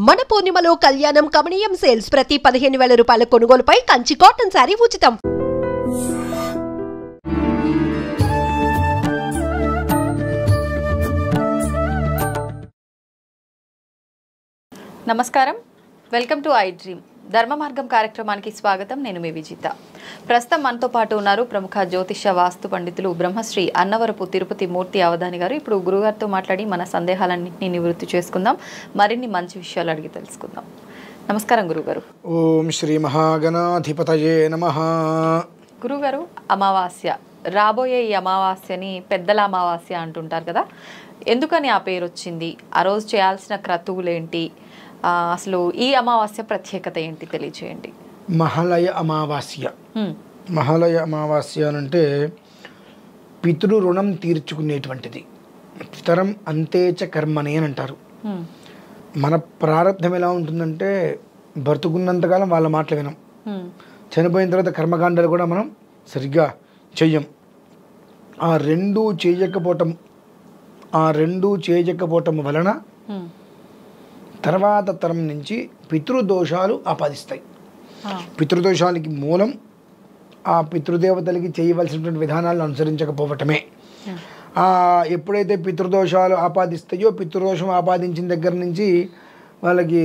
మన పూర్ణిమలో కళ్యాణం కమనీయం సేల్స్ ప్రతి 15,000 రూపాయల కొనుగోలుపై కంచి కాటన్ సారీ ఉచితం. నమస్కారం, వెల్కమ్ టు ఐ డ్రీమ్ ధర్మ మార్గం కార్యక్రమానికి స్వాగతం. నేను మీ విజిత. ప్రస్తుతం మనతో పాటు ఉన్నారు ప్రముఖ జ్యోతిష వాస్తు పండితులు బ్రహ్మశ్రీ అన్నవరపు తిరుపతి మూర్తి అవధాని గారు. ఇప్పుడు గురుగారితో మాట్లాడి మన సందేహాలన్నింటినీ నివృత్తి చేసుకుందాం, మరిన్ని మంచి విషయాలు అడిగి తెలుసుకుందాం. నమస్కారం గురుగారు. ఓం శ్రీ మహాగణాధిపతయే నమః. గురుగారు, అమావాస్య రాబోయే ఈ అమావాస్యని పెద్దల అమావాస్య అంటుంటారు కదా, ఎందుకని ఆ పేరు వచ్చింది? ఆ రోజు చేయాల్సిన క్రతువులేంటి? అసలు ఈ అమావాస్య ప్రత్యేకత ఏంటి తెలియజేయండి. మహాలయ అమావాస్య. మహాలయ అమావాస్య అంటే పితృ రుణం తీర్చుకునేటువంటిది. పితరం అంతేచ కర్మని అని అంటారు. మన ప్రారంధం ఎలా ఉంటుందంటే బ్రతుకున్నంతకాలం వాళ్ళ మాటలు వినం, చనిపోయిన తర్వాత కర్మకాండాలు కూడా మనం సరిగ్గా చెయ్యం. ఆ రెండూ చేయకపోవటం వలన తర్వాత తరం నుంచి పితృదోషాలు ఆపాదిస్తాయి. పితృదోషాలకి మూలం ఆ పితృదేవతలకి చేయవలసినటువంటి విధానాలను అనుసరించకపోవటమే. ఎప్పుడైతే పితృదోషాలు ఆపాదిస్తాయో, పితృదోషం ఆపాదించిన దగ్గర నుంచి వాళ్ళకి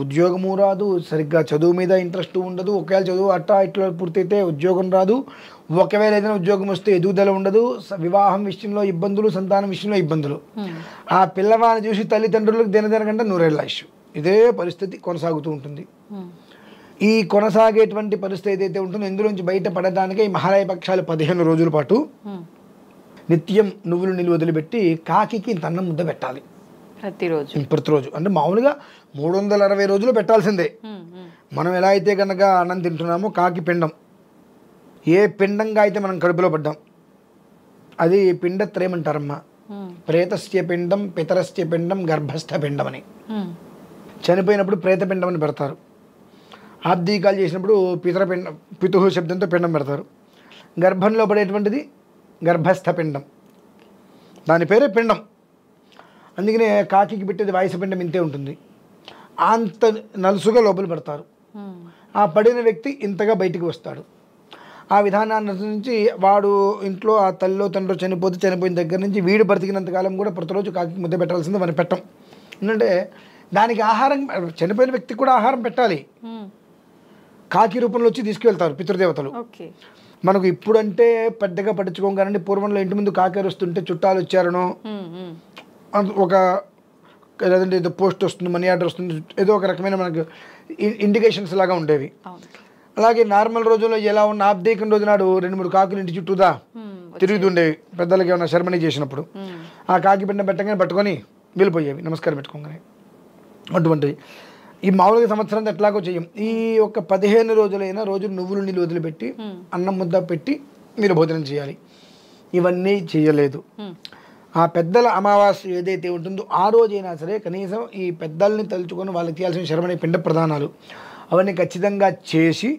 ఉద్యోగము రాదు, సరిగ్గా చదువు మీద ఇంట్రెస్ట్ ఉండదు. ఒకవేళ చదువు అట్టా ఇట్లా పూర్తయితే ఉద్యోగం రాదు. ఒకవేళ ఏదైనా ఉద్యోగం వస్తే ఎదుగుదల ఉండదు. వివాహం విషయంలో ఇబ్బందులు, సంతానం విషయంలో ఇబ్బందులు. ఆ పిల్లవాడిని చూసి తల్లిదండ్రులకు దినదినకంటే 100 ఏళ్ళ ఆయుష్. ఇదే పరిస్థితి కొనసాగుతూ ఉంటుంది. ఈ కొనసాగేటువంటి పరిస్థితి ఏదైతే ఉంటుందో ఇందులోంచి బయటపడడానికే ఈ మహాలయ పక్షాలు 15 రోజుల పాటు నిత్యం నువ్వులు నీళ్ళు వదిలిపెట్టి కాకికి ఇంత అన్నం ముద్ద పెట్టాలి ప్రతిరోజు. అంటే మామూలుగా 360 రోజులు పెట్టాల్సిందే. మనం ఎలా అయితే కనుక అన్నం తింటున్నామో కాకి పిండం, ఏ పిండంగా అయితే మనం కడుపులో పడ్డాం అది పిండత్రయం అంటారమ్మా. ప్రేతస్య పిండం, పితరస్య పిండం, గర్భస్థ పిండం అని. చనిపోయినప్పుడు ప్రేతపిండం అని పెడతారు. ఆబ్దీకాలు చేసినప్పుడు పితరపిండం, పితుహు శబ్దంతో పిండం పెడతారు. గర్భంలో పడేటువంటిది గర్భస్థ పిండం, దాని పేరే పిండం. అందుకనే కాకికి పెట్టేది వాయుసపిండం ఇంతే ఉంటుంది. అంత నలుసుగా లోపల పడతారు. ఆ పడిన వ్యక్తి ఇంతగా బయటికి వస్తాడు. ఆ విధానాన్ని నుంచి వాడు ఇంట్లో ఆ తల్లిలో తండ్రి చనిపోయిన దగ్గర నుంచి వీడు బ్రతికినంతకాలం కూడా ప్రతిరోజు కాకి ముద్ద పెట్టాల్సింది మనం పెట్టం. ఎందుకంటే దానికి ఆహారం, చనిపోయిన వ్యక్తికి కూడా ఆహారం పెట్టాలి. కాకి రూపంలో వచ్చి తీసుకువెళ్తారు పితృదేవతలు. మనకు ఇప్పుడంటే పెద్దగా పట్టించుకోగానండి. పూర్వంలో ఇంటి ముందు కాకి వస్తుంటే చుట్టాలు వచ్చారనో, ఒక లేదంటే ఏదో పోస్ట్ వస్తుంది, మనీ ఆర్డర్ వస్తుంది, ఏదో ఒక రకమైన మనకు ఇండికేషన్స్ లాగా ఉండేవి. అలాగే నార్మల్ రోజుల్లో ఎలా ఉన్న ఆబ్దేకం రోజు నాడు 2-3 కాకులు ఇంటి చుట్టూదా తిరుగుతుండేవి. పెద్దలకి ఏమైనా శర్మణి చేసినప్పుడు ఆ కాకి పిండం పెట్టగానే పట్టుకొని వెళ్ళిపోయేవి నమస్కారం పెట్టుకోగానే. అటువంటివి ఈ మామూలుగా సంవత్సరం ఎట్లాగో చెయ్యం. ఈ ఒక 15 రోజులైనా రోజు నువ్వులు నీళ్ళు వదిలిపెట్టి అన్నం ముద్ద పెట్టి మీరు భోజనం చేయాలి. ఇవన్నీ చేయలేదు. ఆ పెద్దల అమావాస్య ఏదైతే ఉంటుందో ఆ రోజైనా సరే కనీసం ఈ పెద్దల్ని తలుచుకొని వాళ్ళకి చేయాల్సిన శర్మణి పిండ ప్రదానాలు అవన్నీ ఖచ్చితంగా చేసి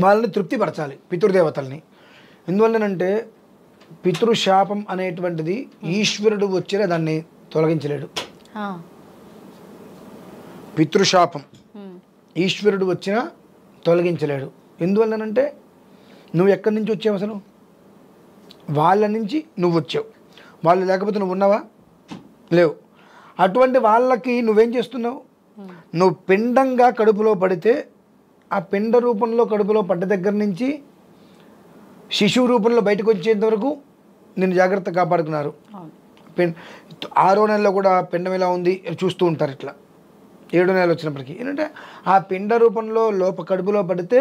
వాళ్ళని తృప్తిపరచాలి, పితృదేవతల్ని. ఎందువల్లనంటే పితృశాపం అనేటువంటిది ఈశ్వరుడు వచ్చినా దాన్ని తొలగించలేడు. పితృశాపం ఈశ్వరుడు వచ్చినా తొలగించలేడు. ఎందువల్లనంటే నువ్వు ఎక్కడి నుంచి వచ్చావు? అసలు వాళ్ళ నుంచి నువ్వు వచ్చావు. వాళ్ళు లేకపోతే నువ్వు ఉన్నావా? లేవు. అటువంటి వాళ్ళకి నువ్వేం చేస్తున్నావు? నువ్వు పిండంగా కడుపులో పడితే ఆ పిండ రూపంలో కడుపులో పడ్డ దగ్గర నుంచి శిశువు రూపంలో బయటకు వచ్చేంత వరకు నేను జాగ్రత్త కాపాడుకున్నారు. 6వ నెలలో కూడా పిండం ఎలా ఉంది చూస్తూ ఉంటారు. ఇట్లా 7వ నెల వచ్చినప్పటికీ ఏంటంటే ఆ పిండ రూపంలో కడుపులో పడితే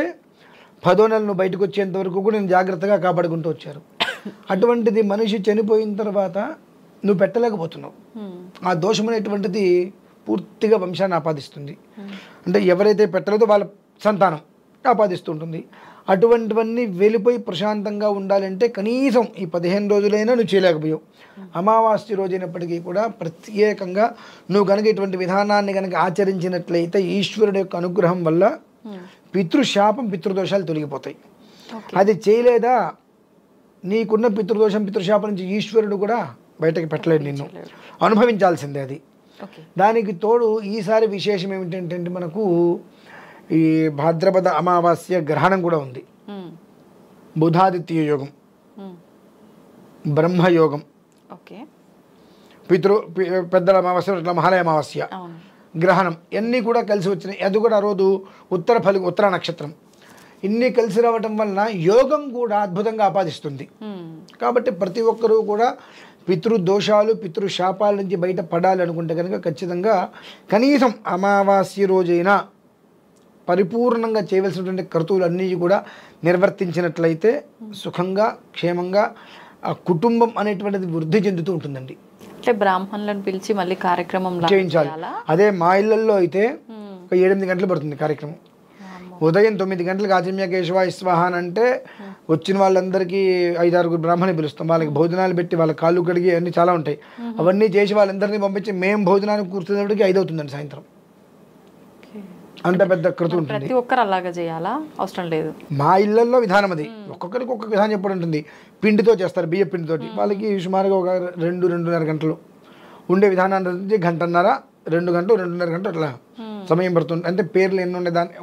10వ నెల నువ్వు బయటకు వచ్చేంత వరకు కూడా నేను జాగ్రత్తగా కాపాడుకుంటూ వచ్చారు. అటువంటిది మనిషి చనిపోయిన తర్వాత నువ్వు పెట్టలేకపోతున్నావు. ఆ దోషం అనేటువంటిది పూర్తిగా వంశాన్ని ఆపాదిస్తుంది. అంటే ఎవరైతే పెట్టలేదో వాళ్ళ సంతానం ఆపాదిస్తూ ఉంటుంది. అటువంటివన్నీ వెళ్ళిపోయి ప్రశాంతంగా ఉండాలంటే కనీసం ఈ 15 రోజులైనా నువ్వు చేయలేకపోయావు. అమావాస్య రోజైనప్పటికీ కూడా ప్రత్యేకంగా నువ్వు కనుక ఇటువంటి విధానాన్ని కనుక ఆచరించినట్లయితే ఈశ్వరుడు యొక్క అనుగ్రహం వల్ల పితృశాపం, పితృదోషాలు తొలగిపోతాయి. అది చేయలేదా నీకున్న పితృదోషం, పితృశాపం నుంచి ఈశ్వరుడు కూడా బయటకు పెట్టలేడు, నిన్ను అనుభవించాల్సిందే. అది ఓకే. దానికి తోడు ఈసారి విశేషం ఏమిటంటే మనకు ఈ భాద్రపద అమావాస్య గ్రహణం కూడా ఉంది. బుధాదిత్య యోగం, బ్రహ్మయోగం, ఓకే, పెద్దల అమావాస్య, ఇట్లా మహాలయ అమావాస్య, గ్రహణం ఇవన్నీ కూడా కలిసి వచ్చినాయి. అది కూడా ఆ రోజు ఉత్తర నక్షత్రం, ఇన్ని కలిసి రావటం వలన యోగం కూడా అద్భుతంగా ఆపాదిస్తుంది. కాబట్టి ప్రతి ఒక్కరూ కూడా పితృదోషాలు పితృశాపాల నుంచి బయట పడాలి అనుకుంటే కనుక ఖచ్చితంగా కనీసం అమావాస్య రోజైనా పరిపూర్ణంగా చేయవలసినటువంటి కర్తవ్యాలన్నీ కూడా నిర్వర్తించినట్లయితే సుఖంగా క్షేమంగా ఆ కుటుంబం అనేటువంటిది వృద్ధి చెందుతూ ఉంటుందండి. అంటే బ్రాహ్మణులను పిలిచి మళ్ళీ కార్యక్రమం చేయించాలి. అదే మా ఇళ్లలో అయితే ఒక 7-8 గంటలు పడుతుంది కార్యక్రమం. ఉదయం 9 గంటలకు ఆచమ్య కేశవ స్వాహన్ అంటే వచ్చిన వాళ్ళందరికీ 5-6 బ్రాహ్మణులు పిలుస్తాం. వాళ్ళకి భోజనాలు పెట్టి వాళ్ళ కాళ్ళు కడిగి అన్నీ చాలా ఉంటాయి. అవన్నీ చేసి వాళ్ళందరినీ పంపించి మేము భోజనానికి కూర్చునేప్పటికి 5 అవుతుందండి సాయంత్రం. అంత పెద్ద కృతి ఉంటుంది. ప్రతి ఒక్కరు అలాగా చేయాలా? అవసరం లేదు. మా ఇళ్లలో విధానం అది. ఒక్కొక్కరికి ఒక్కొక్క విధానం చెప్పడం ఉంటుంది. పిండితో చేస్తారు, బియ్య పిండితోటి. వాళ్ళకి సుమారుగా ఒక 2-2.5 గంటలు ఉండే విధానాన్ని గంటన్నర 2 గంటలు 2.5 గంటలు అట్లా సమయం పడుతుంది. అంటే పేర్లు ఎన్ని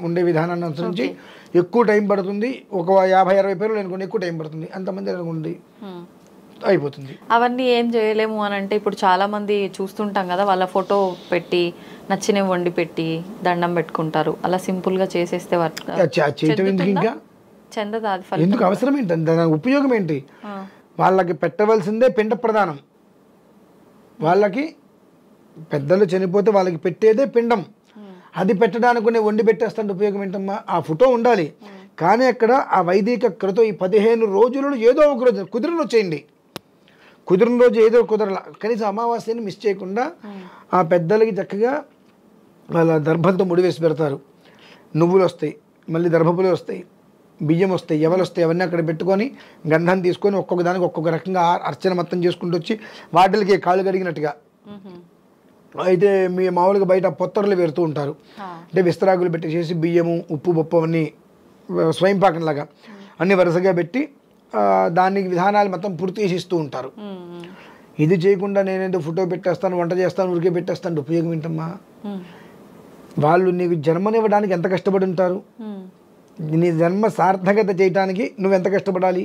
ఉండే విధానాన్ని అనుసరించి ఎక్కువ టైం పడుతుంది. ఒక 50-60 పేర్లు అనుకోండి ఎక్కువ టైం పడుతుంది. అంతమంది అనుకోండి అయిపోతుంది. అవన్నీ ఏం చేయలేము అని అంటే ఇప్పుడు చాలా మంది చూస్తుంటాం కదా, వాళ్ళ ఫోటో పెట్టి నచ్చినవి వండి పెట్టి దండం పెట్టుకుంటారు. అలా సింపుల్ గా చేసేస్తే ఇంకా చెందదా? ఎందుకు అవసరం ఏంటంటే దాని ఉపయోగం ఏంటి? వాళ్ళకి పెట్టవలసిందే పిండ ప్రదానం. వాళ్ళకి పెద్దలు చనిపోతే వాళ్ళకి పెట్టేదే పిండం. అది పెట్టడానికి వండి పెట్టేస్తాను ఉపయోగం ఏంటమ్మా? ఆ ఫోటో ఉండాలి. కానీ అక్కడ ఆ వైదిక కృతం ఈ 15 రోజులలో ఏదో ఒక రోజు కుదిరిన వచ్చేయండి. కుదిరిన రోజు ఏదో కుదరలా కనీసం అమావాస్యని మిస్ చేయకుండా ఆ పెద్దలకి చక్కగా వాళ్ళ దర్భంతో ముడివేసి పెడతారు. నువ్వులు వస్తాయి, మళ్ళీ దర్భపులు వస్తాయి, బియ్యం వస్తాయి, ఎవలు వస్తాయి, అవన్నీ అక్కడ పెట్టుకొని గంధం తీసుకొని ఒక్కొక్క దానికి ఒక్కొక్క రకంగా అర్చన మొత్తం చేసుకుంటూ వచ్చి వాటికి కాళ్ళు కడిగినట్టుగా. అయితే మీ మామూలుగా బయట పొత్తర్లు పెడుతూ ఉంటారు. అంటే విస్తరాకులు పెట్టేసేసి బియ్యము ఉప్పు పప్పు అవన్నీ స్వయంపాకంలాగా అన్నీ వరుసగా పెట్టి దానికి విధానాలు మొత్తం పూర్తి చేసి ఇస్తూ ఉంటారు. ఇది చేయకుండా నేనేదో ఫోటో పెట్టేస్తాను, వంట చేస్తాను, ఉరికే పెట్టేస్తాను ఉపయోగం ఏంటమ్మా? వాళ్ళు నీకు జన్మనివ్వడానికి ఎంత కష్టపడి ఉంటారు? నీ జన్మ సార్థకత చేయడానికి నువ్వు ఎంత కష్టపడాలి?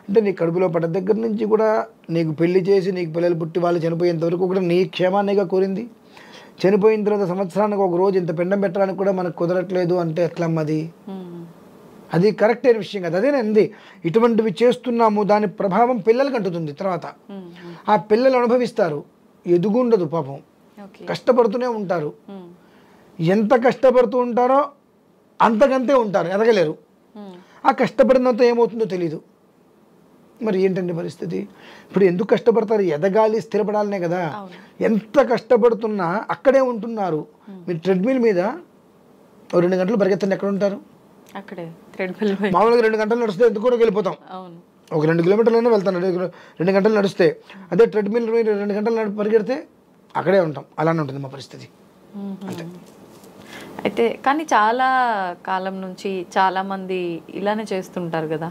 అంటే నీ కడుపులో పడ్డ దగ్గర నుంచి కూడా నీకు పెళ్లి చేసి నీకు పిల్లలు పుట్టి వాళ్ళు చనిపోయేంత వరకు కూడా నీ క్షేమాన్నిగా కోరింది. చనిపోయిన తర్వాత సంవత్సరానికి ఒక రోజు ఇంత పిండం పెట్టడానికి కూడా మనకు కుదరట్లేదు అంటే ఎట్లమ్మది? అది కరెక్ట్ అయిన విషయం కదా. అదేనండి, ఇటువంటివి చేస్తున్నాము, దాని ప్రభావం పిల్లలకి అంటుతుంది. తర్వాత ఆ పిల్లలు అనుభవిస్తారు. ఎదుగుండదు పాపం, కష్టపడుతూనే ఉంటారు. ఎంత కష్టపడుతూ ఉంటారో అంతకంతే ఉంటారు, ఎదగలేరు. ఆ కష్టపడినంత ఏమవుతుందో తెలీదు. మరి ఏంటండి పరిస్థితి? ఇప్పుడు ఎందుకు కష్టపడతారు? ఎదగాలి, స్థిరపడాలనే కదా. ఎంత కష్టపడుతున్నా అక్కడే ఉంటున్నారు. మీరు ట్రెడ్మిల్ మీద 2 గంటలు పరిగెత్తండి, ఎక్కడ ఉంటారు? అక్కడే. మామూలుగా 2 గంటలు నడిస్తే ఎందుకు కూడా వెళ్ళిపోతాం. ఒక 2 కిలోమీటర్లైనా వెళ్తాను 2 గంటలు నడిస్తే. అదే ట్రెడ్మిల్ 2 గంటలు పరిగెడితే అక్కడే ఉంటాం. అలానే ఉంటుంది మా పరిస్థితి. అంతే. అయితే కానీ చాలా కాలం నుంచి చాలా మంది ఇలానే చేస్తుంటారు కదా.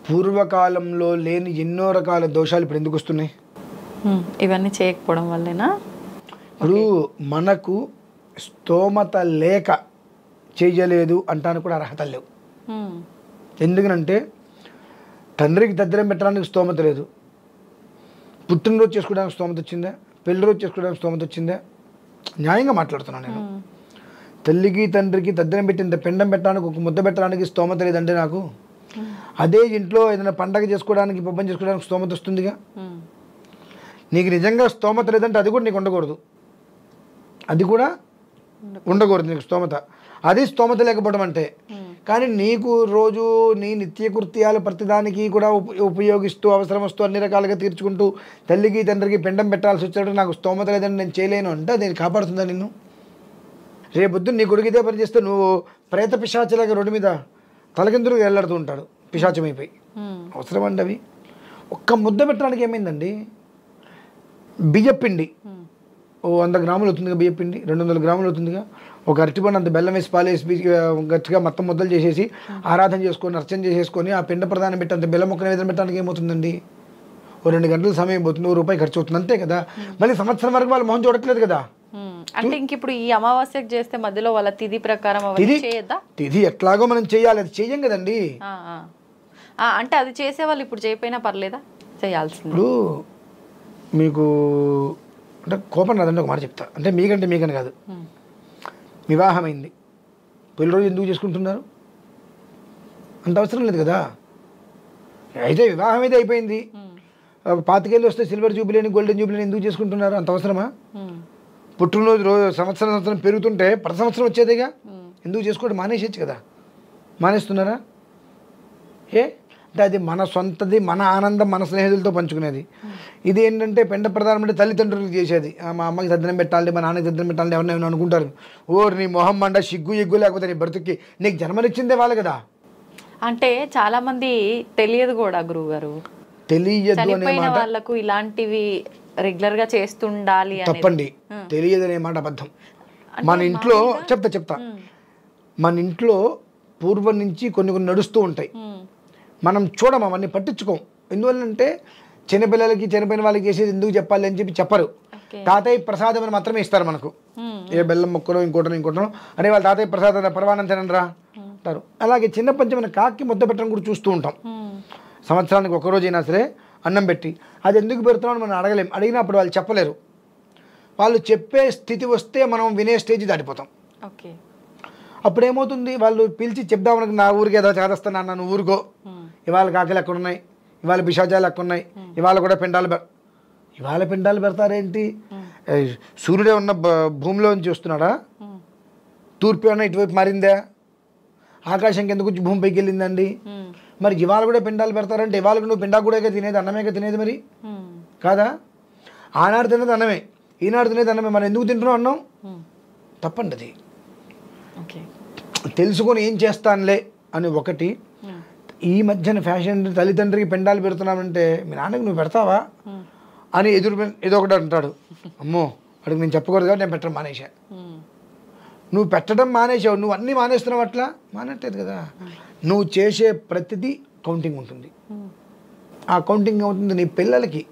పూర్వకాలంలో లేని ఎన్నో రకాల దోషాలు ఇప్పుడు ఎందుకు వస్తున్నాయి? ఇవన్నీ చేయకపోవడం వల్లేనా? ఇప్పుడు మనకు స్తోమత లేక చేయలేదు అంటానికి కూడా అర్హత లేవు. ఎందుకనంటే తండ్రికి దద్దరం పెట్టడానికి స్తోమత లేదు, పుట్టినరోజు చేసుకోవడానికి స్తోమత వచ్చిందా, పెళ్లి రోజు చేసుకోవడానికి స్తోమత వచ్చిందా? న్యాయంగా మాట్లాడుతున్నాను నేను. తల్లికి తండ్రికి దద్దరం పెట్టింత పిండం పెట్టడానికి ఒక ముద్ద పెట్టడానికి స్తోమత లేదంటే నాకు, అదే ఇంట్లో ఏదైనా పండగ చేసుకోవడానికి పబ్బం చేసుకోవడానికి స్తోమత వస్తుందిగా. నీకు నిజంగా స్తోమత లేదంటే అది కూడా నీకు ఉండకూడదు, అది కూడా ఉండకూడదు నీకు స్తోమత. అది స్తోమత లేకపోవడం అంటే. కానీ నీకు రోజు నీ నిత్యకృత్యాలు ప్రతిదానికి కూడా ఉపయోగిస్తూ అవసరం వస్తూ అన్ని రకాలుగా తీర్చుకుంటూ తల్లికి తండ్రికి పిండం పెట్టాల్సి వచ్చేటప్పుడు నాకు స్తోమత లేదని నేను చేయలేను అంటే అది కాపాడుతుందా నిన్ను? రేపొద్దు నీ కొడుకు ఇదే పని చేస్తే నువ్వు ప్రేత పిశాచలాగా రోడ్డు మీద తలకిందులు వెళ్ళాడుతూ ఉంటాడు పిశాచమైపోయి. అవసరం అండి అవి? ఒక్క ముద్ద పెట్టడానికి ఏమైందండి? బియ్యపిండి 100 గ్రాములు అవుతుందిగా, బియ్యపిండి 200 గ్రాములు అవుతుందిగా. ఒక అరటిపండు అంత బెల్లం వేసి పాలు వేసి గట్టిగా మొత్తం ముద్దలు చేసేసి ఆరాధన చేసుకొని అర్చన చేసేసుకొని ఆ పిండ ప్రదానం పెట్టి అంత బెల్లం మొక్క నివేదన పెట్టడానికి ఏమవుతుందండి? ఓ 2 గంటల సమయం పోతుంది, ₹1 ఖర్చు అవుతుంది, అంతే కదా. మళ్ళీ సంవత్సరం వరకు వాళ్ళు మొహం చూడట్లేదు కదా. అంటే ఇంక ఇప్పుడు ఈ అమావాస్యకు చేస్తే మధ్యలో వాళ్ళ తిథి ప్రకారం అవన్నీ చేయొద్దా? తిథి ఎట్లాగో మనం చేయాలి, అది చెయ్యం కదండి. అంటే అది చేసే వాళ్ళు ఇప్పుడు చేయకపోయినా పర్లేదా? చేయాల్సింది. ఇప్పుడు మీకు అంటే కోపం రాదండి, ఒక మాట చెప్తా. అంటే మీకని కాదు, వివాహమైంది, పెళ్లి రోజు ఎందుకు చేసుకుంటున్నారు? అంత అవసరం లేదు కదా. అయితే వివాహం అయితే అయిపోయింది, 25 ఏళ్ళు వస్తే సిల్వర్ జూబిలీని గోల్డెన్ జూబిలీని ఎందుకు చేసుకుంటున్నారు? అంత అవసరమా? పుట్టినరోజు రోజు సంవత్సరం పెరుగుతుంటే ప్రతి సంవత్సరం వచ్చేదేగా, ఎందుకు చేసుకోవడం? మానేసేచ్చు కదా. మానేస్తున్నారా? అంటే అది మన సొంతది, మన ఆనందం, మన స్నేహితులతో పంచుకునేది. ఇది ఏంటంటే పెంట ప్రధానం అంటే తల్లిదండ్రులకు చేసేది. మా అమ్మకి దద్దనం పెట్టాలి, మా నాన్నకి దద్దనం పెట్టాలి, ఎవరినైనా అనుకుంటారు. నీ మొహం మండ సిగ్గు ఎగ్గు లేకపోతే నీ బ్రతుక్కి నీకు జన్మనిచ్చిందే వాళ్ళు కదా. అంటే చాలా మంది తెలియదు కూడా గురువుగారు, తెలియదు అనే మాట వాళ్ళకు ఇలాంటివి రెగ్యులర్ గా చేస్తుండాలి తప్పండి. తెలియదు అనే మాట అబద్ధం. మన ఇంట్లో చెప్తా మన ఇంట్లో పూర్వం నుంచి కొన్ని నడుస్తూ ఉంటాయి, మనం చూడం, అవన్నీ పట్టించుకోం. ఎందువల్లంటే చిన్నపిల్లలకి చనిపోయిన వాళ్ళకి చేసేది ఎందుకు చెప్పాలి అని చెప్పరు. తాతయ్య ప్రసాదం అని మాత్రమే ఇస్తారు మనకు, ఏ బెల్లం మొక్కలో ఇంకోటో అనే వాళ్ళు తాతయ్య ప్రసాదం పరవానం తినరా అంటారు. అలాగే చిన్న పంచమైన కాకి ముద్ద పెట్టడం కూడా చూస్తూ ఉంటాం. సంవత్సరానికి ఒకరోజు అయినా సరే అన్నం పెట్టి అది ఎందుకు పెడుతున్నామని మనం అడగలేం. అడిగినప్పుడు వాళ్ళు చెప్పలేరు. వాళ్ళు చెప్పే స్థితి వస్తే మనం వినే స్టేజ్ దాటిపోతాం. అప్పుడు ఏమవుతుంది, వాళ్ళు పిలిచి చెప్దామని నా ఊరికి ఏదో చేదస్తాను అన్న, నువ్వు ఊరుకో, ఇవాళ కాకలు ఎక్కడ ఉన్నాయి, ఇవాళ పిశాచాలు ఎక్కడ ఉన్నాయి, ఇవాళ కూడా ఇవాళ పిండాలు పెడతారేంటి? సూర్యుడే ఉన్న భూమిలో నుంచి వస్తున్నాడా? తూర్పు ఏమన్నా ఇటువైపు మారిందా? ఆకాశంకి ఎందుకు భూమి పైకి వెళ్ళిందండి? మరి ఇవాళ కూడా పిండాలు పెడతారంటే ఇవాళ నువ్వు పిండా కూడా తినేది, అన్నమేగా తినేది మరి, కాదా? ఆనాడు తినేది అన్నమే, ఈనాడు తినేది అన్నమే, మరి ఎందుకు తింటున్నావు అన్నం? తప్పండి అది. తెలుసుకొని ఏం చేస్తానులే అని ఒకటి. ఈ మధ్యన ఫ్యాషన్ తల్లిదండ్రికి పెండాలు పెడుతున్నామంటే మీ నాన్నకి నువ్వు పెడతావా అని ఏదో ఒకటి అంటాడు. అమ్మో అడిగి నేను చెప్పకూడదు కాబట్టి నేను పెట్టడం మానేసా. నువ్వు పెట్టడం మానేసావు, నువ్వు అన్నీ మానేస్తున్నావు, అట్లా మానట్లేదు కదా. నువ్వు చేసే ప్రతిదీ కౌంటింగ్ ఉంటుంది. ఆ కౌంటింగ్ అవుతుంది నీ పిల్లలకి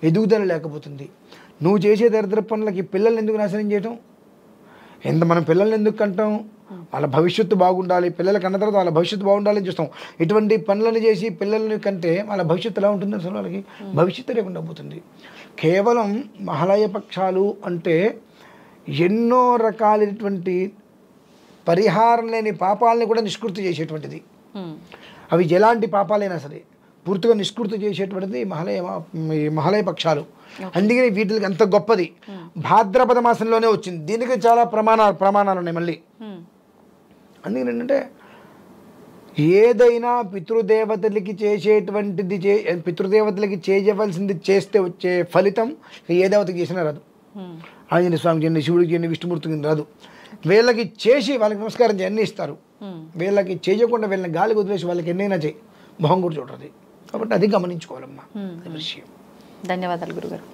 ఎదుగుదల లేకపోతుంది. నువ్వు చేసే దరిద్ర పనులకి పిల్లల్ని ఎందుకు నాశనం చేయటం? మనం పిల్లల్ని ఎందుకు కంటాం? వాళ్ళ భవిష్యత్తు బాగుండాలి, పిల్లలకి అన్న తర్వాత వాళ్ళ భవిష్యత్తు బాగుండాలని చూస్తాం. ఇటువంటి పనులను చేసి పిల్లల్ని కంటే వాళ్ళ భవిష్యత్తు ఎలా ఉంటుంది? అసలు వాళ్ళకి భవిష్యత్తు లేకుండా పోతుంది. కేవలం మహాలయ పక్షాలు అంటే ఎన్నో రకాలైనటువంటి పరిహారం లేని పాపాలని కూడా నిష్కృతి చేసేటువంటిది. అవి ఎలాంటి పాపాలైనా సరే పూర్తిగా నిష్కృతి చేసేటువంటిది మహాలయ పక్షాలు. అందుకని వీటికి అంత గొప్పది. భాద్రపద మాసంలోనే వచ్చింది, దీనికి చాలా ప్రమాణాలు ఉన్నాయి మళ్ళీ. అందుకని ఏంటంటే ఏదైనా పితృదేవతలకి చేసేటువంటిది పితృదేవతలకి చేయవలసింది చేస్తే వచ్చే ఫలితం ఏ దేవతకి చేసినా రాదు. ఆంజనేయ స్వామికి చేయండి, శివుడికి చేయండి, విష్ణుమూర్తికి రాదు. వీళ్ళకి చేసి వాళ్ళకి నమస్కారం చేయండి ఇస్తారు. వీళ్ళకి చేయకుండా వీళ్ళని గాలికి వదిలేసి వాళ్ళకి ఎన్నైనా చేయి, మొహం కూడా చూడరు. కాబట్టి అది గమనించుకోవాలమ్మా విషయం. ధన్యవాదాలు గురుగారు.